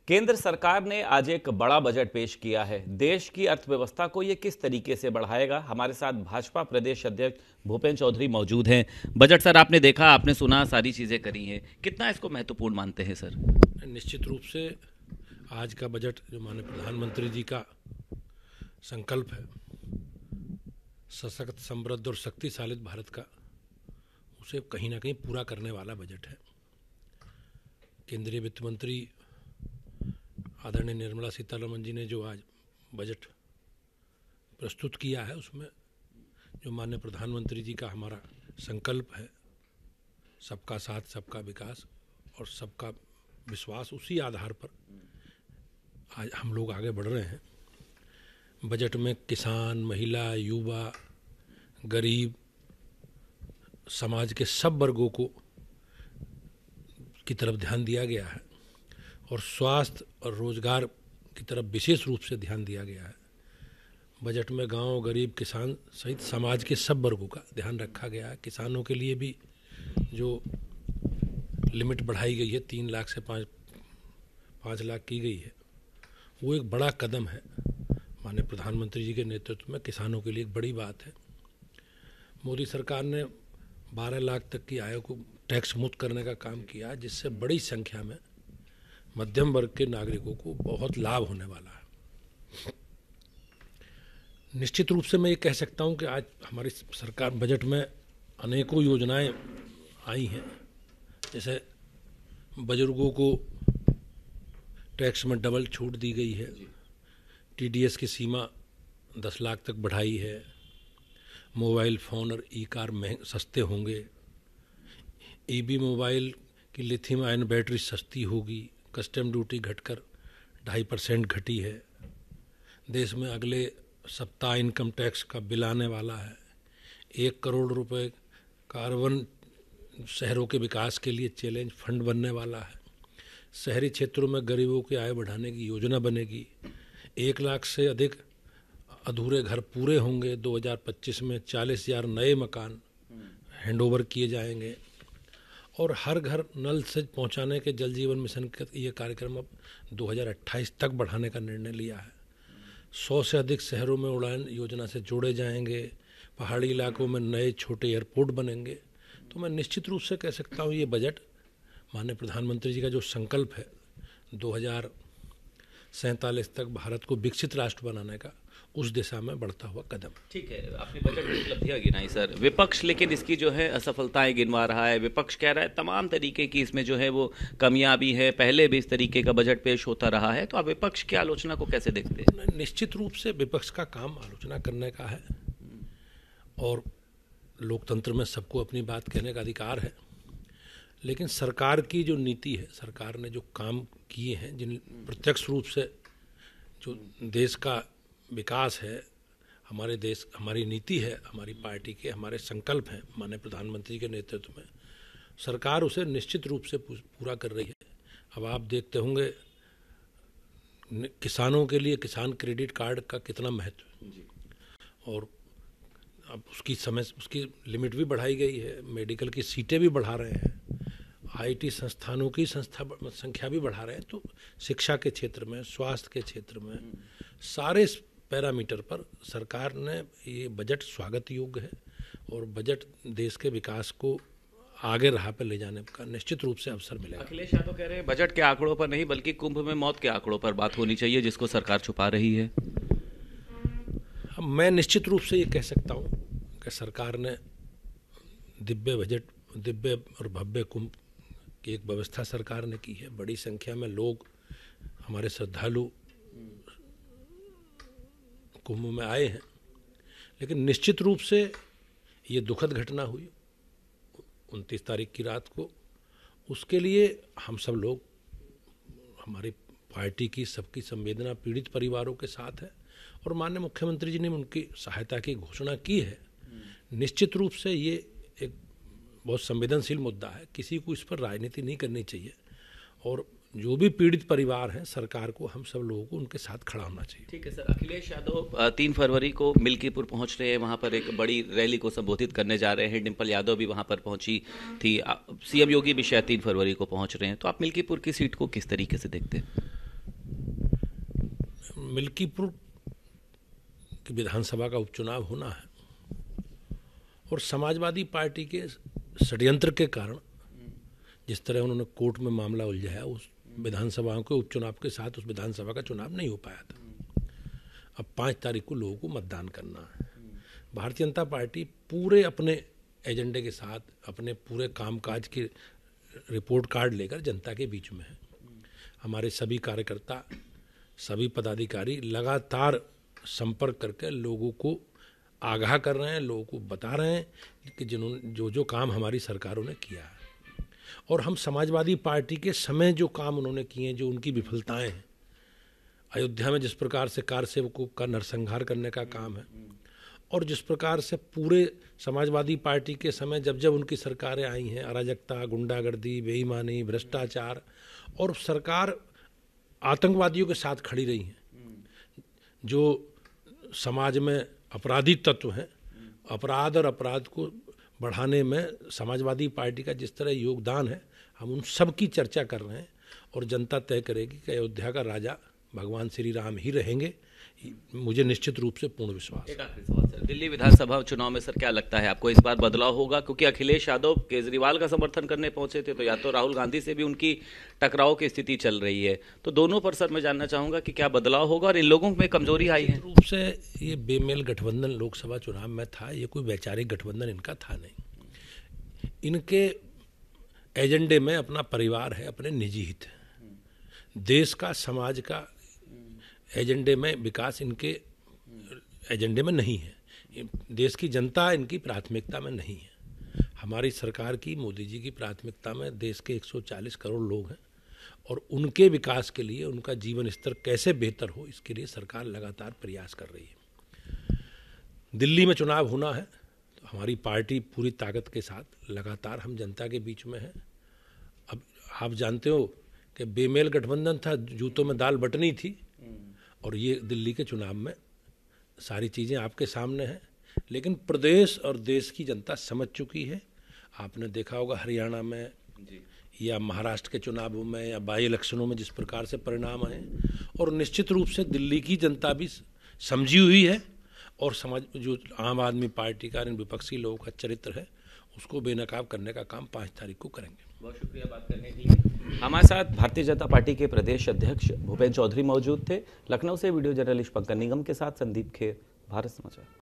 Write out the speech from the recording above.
केंद्र सरकार ने आज एक बड़ा बजट पेश किया है। देश की अर्थव्यवस्था को ये किस तरीके से बढ़ाएगा? हमारे साथ भाजपा प्रदेश अध्यक्ष भूपेंद्र चौधरी मौजूद हैं। बजट सर आपने देखा, आपने सुना, सारी चीजें करी हैं, कितना इसको महत्वपूर्ण मानते हैं सर? निश्चित रूप से आज का बजट जो माननीय प्रधानमंत्री जी का संकल्प है सशक्त, समृद्ध और शक्तिशाली भारत का, उसे कहीं ना कहीं पूरा करने वाला बजट है। केंद्रीय वित्त मंत्री आदरणीय निर्मला सीतारमण जी ने जो आज बजट प्रस्तुत किया है, उसमें जो माननीय प्रधानमंत्री जी का हमारा संकल्प है सबका साथ, सबका विकास और सबका विश्वास, उसी आधार पर आज हम लोग आगे बढ़ रहे हैं। बजट में किसान, महिला, युवा, गरीब, समाज के सब वर्गों को की तरफ ध्यान दिया गया है और स्वास्थ्य और रोजगार की तरफ विशेष रूप से ध्यान दिया गया है। बजट में गांव, गरीब, किसान सहित समाज के सब वर्गों का ध्यान रखा गया है। किसानों के लिए भी जो लिमिट बढ़ाई गई है 3 लाख से 5 लाख की गई है, वो एक बड़ा कदम है। माननीय प्रधानमंत्री जी के नेतृत्व में किसानों के लिए एक बड़ी बात है। मोदी सरकार ने 12 लाख तक की आय को टैक्स मुक्त करने का काम किया, जिससे बड़ी संख्या में मध्यम वर्ग के नागरिकों को बहुत लाभ होने वाला है। निश्चित रूप से मैं ये कह सकता हूँ कि आज हमारी सरकार बजट में अनेकों योजनाएं आई हैं। जैसे बुजुर्गों को टैक्स में डबल छूट दी गई है, टीडीएस की सीमा 10 लाख तक बढ़ाई है, मोबाइल फ़ोन और ई कार सस्ते होंगे, ईबी मोबाइल की लिथियम आयन बैटरी सस्ती होगी, कस्टम ड्यूटी घटकर 2.5% घटी है, देश में अगले सप्ताह इनकम टैक्स का बिल आने वाला है, 1 करोड़ रुपए का अर्बन शहरों के विकास के लिए चैलेंज फंड बनने वाला है, शहरी क्षेत्रों में गरीबों की आय बढ़ाने की योजना बनेगी, 1 लाख से अधिक अधूरे घर पूरे होंगे, 2025 में 40,000 नए मकान हैंडओवर किए जाएंगे और हर घर नल से पहुंचाने के जल जीवन मिशन का ये कार्यक्रम अब 2028 तक बढ़ाने का निर्णय लिया है। 100 से अधिक शहरों में उड़ान योजना से जोड़े जाएंगे, पहाड़ी इलाकों में नए छोटे एयरपोर्ट बनेंगे। तो मैं निश्चित रूप से कह सकता हूँ ये बजट माननीय प्रधानमंत्री जी का जो संकल्प है 2047 तक भारत को विकसित राष्ट्र बनाने का, उस दिशा में बढ़ता हुआ कदम। ठीक है, आपने बजट की उपलब्धियां गिनाई सर। विपक्ष लेकिन इसकी जो है असफलताएं गिनवा रहा है। विपक्ष कह रहा है तमाम तरीके की इसमें जो है वो कमियां भी है, पहले भी इस तरीके का बजट पेश होता रहा है। तो आप विपक्ष की आलोचना को कैसे देखते हैं? निश्चित रूप से विपक्ष का काम आलोचना करने का है और लोकतंत्र में सबको अपनी बात कहने का अधिकार है, लेकिन सरकार की जो नीति है, सरकार ने जो काम किए हैं, जिन प्रत्यक्ष रूप से जो देश का विकास है, हमारे देश, हमारी नीति है, हमारी पार्टी के हमारे संकल्प हैं माननीय प्रधानमंत्री के नेतृत्व में, सरकार उसे निश्चित रूप से पूरा कर रही है। अब आप देखते होंगे किसानों के लिए किसान क्रेडिट कार्ड का कितना महत्व है और अब उसकी लिमिट भी बढ़ाई गई है, मेडिकल की सीटें भी बढ़ा रहे हैं, आईटी संस्थानों की संख्या भी बढ़ा रहे हैं। तो शिक्षा के क्षेत्र में, स्वास्थ्य के क्षेत्र में, सारे पैरामीटर पर सरकार ने ये बजट स्वागत योग्य है और बजट देश के विकास को आगे राह पर ले जाने का निश्चित रूप से अवसर मिलेगा। अखिलेश यादव कह रहे हैं बजट के आंकड़ों पर नहीं बल्कि कुंभ में मौत के आंकड़ों पर बात होनी चाहिए, जिसको सरकार छुपा रही है। मैं निश्चित रूप से ये कह सकता हूँ कि सरकार ने दिव्य और भव्य कुंभ की एक व्यवस्था सरकार ने की है। बड़ी संख्या में लोग, हमारे श्रद्धालु कुंभ में आए हैं, लेकिन निश्चित रूप से ये दुखद घटना हुई 29 तारीख की रात को। उसके लिए हम सब लोग, हमारी पार्टी की सबकी संवेदना पीड़ित परिवारों के साथ है और माननीय मुख्यमंत्री जी ने उनकी सहायता की घोषणा की है। निश्चित रूप से ये एक बहुत संवेदनशील मुद्दा है, किसी को इस पर राजनीति नहीं करनी चाहिए और जो भी पीड़ित परिवार हैं, सरकार को, हम सब लोगों को उनके साथ खड़ा होना चाहिए। ठीक है सर। अखिलेश यादव 3 फरवरी को मिल्कीपुर पहुंच रहे हैं, वहां पर एक बड़ी रैली को संबोधित करने जा रहे हैं। डिम्पल यादव भी वहां पर पहुंची थी, सीएम योगी भी शायद 3 फरवरी को पहुंच रहे हैं। तो आप मिल्कीपुर की सीट को किस तरीके से देखते हैं? मिल्कीपुर की विधानसभा का उपचुनाव होना है और समाजवादी पार्टी के षड्यंत्र के कारण जिस तरह उन्होंने कोर्ट में मामला उलझाया, उस विधानसभाओं के उपचुनाव के साथ उस विधानसभा का चुनाव नहीं हो पाया था। अब 5 तारीख को लोगों को मतदान करना है। भारतीय जनता पार्टी पूरे अपने एजेंडे के साथ, अपने पूरे कामकाज के रिपोर्ट कार्ड लेकर जनता के बीच में है। हमारे सभी कार्यकर्ता, सभी पदाधिकारी लगातार संपर्क करके लोगों को आगाह कर रहे हैं, लोगों को बता रहे हैं कि जिन्होंने जो काम हमारी सरकारों ने किया है, और हम समाजवादी पार्टी के समय जो काम उन्होंने किए हैं, जो उनकी विफलताएं हैं, अयोध्या में जिस प्रकार से कार सेवकों का नरसंहार करने का काम है, और जिस प्रकार से पूरे समाजवादी पार्टी के समय जब जब उनकी सरकारें आई हैं, अराजकता, गुंडागर्दी, बेईमानी, भ्रष्टाचार, और सरकार आतंकवादियों के साथ खड़ी रही है। जो समाज में आपराधिक तत्व हैं, अपराध और अपराध को बढ़ाने में समाजवादी पार्टी का जिस तरह योगदान है, हम उन सब की चर्चा कर रहे हैं और जनता तय करेगी कि अयोध्या का राजा भगवान श्री राम ही रहेंगे। मुझे निश्चित रूप से पूर्ण विश्वास है। एक आखिरी सवाल सर, दिल्ली विधानसभा चुनाव में सर क्या लगता है आपको, इस बार बदलाव होगा? क्योंकि अखिलेश यादव केजरीवाल का समर्थन करने पहुंचे थे, तो या तो राहुल गांधी से भी उनकी टकराव की स्थिति चल रही है, तो दोनों पर सर मैं जानना चाहूंगा कि क्या बदलाव होगा और इन लोगों में कमजोरी आई है? रूप से ये बेमेल गठबंधन लोकसभा चुनाव में था, ये कोई वैचारिक गठबंधन इनका था नहीं। इनके एजेंडे में अपना परिवार है, अपने निजी हित है। देश का, समाज का एजेंडे में विकास इनके एजेंडे में नहीं है। देश की जनता इनकी प्राथमिकता में नहीं है। हमारी सरकार की, मोदी जी की प्राथमिकता में देश के 140 करोड़ लोग हैं और उनके विकास के लिए, उनका जीवन स्तर कैसे बेहतर हो, इसके लिए सरकार लगातार प्रयास कर रही है। दिल्ली में चुनाव होना है तो हमारी पार्टी पूरी ताकत के साथ लगातार हम जनता के बीच में है। अब आप जानते हो कि बेमेल गठबंधन था, जूतों में दाल बटनी थी, और ये दिल्ली के चुनाव में सारी चीज़ें आपके सामने हैं। लेकिन प्रदेश और देश की जनता समझ चुकी है। आपने देखा होगा हरियाणा में या महाराष्ट्र के चुनावों में या बाई इलेक्शनों में जिस प्रकार से परिणाम आए, और निश्चित रूप से दिल्ली की जनता भी समझी हुई है, और समाज जो आम आदमी पार्टी का, इन विपक्षी लोगों का चरित्र है, उसको बेनकाब करने का काम 5 तारीख को करेंगे। बहुत शुक्रिया बात करने के लिए। हमारे साथ भारतीय जनता पार्टी के प्रदेश अध्यक्ष भूपेंद्र चौधरी मौजूद थे। लखनऊ से वीडियो जर्नलिस्ट पंकज निगम के साथ संदीप खेर, भारत समाचार।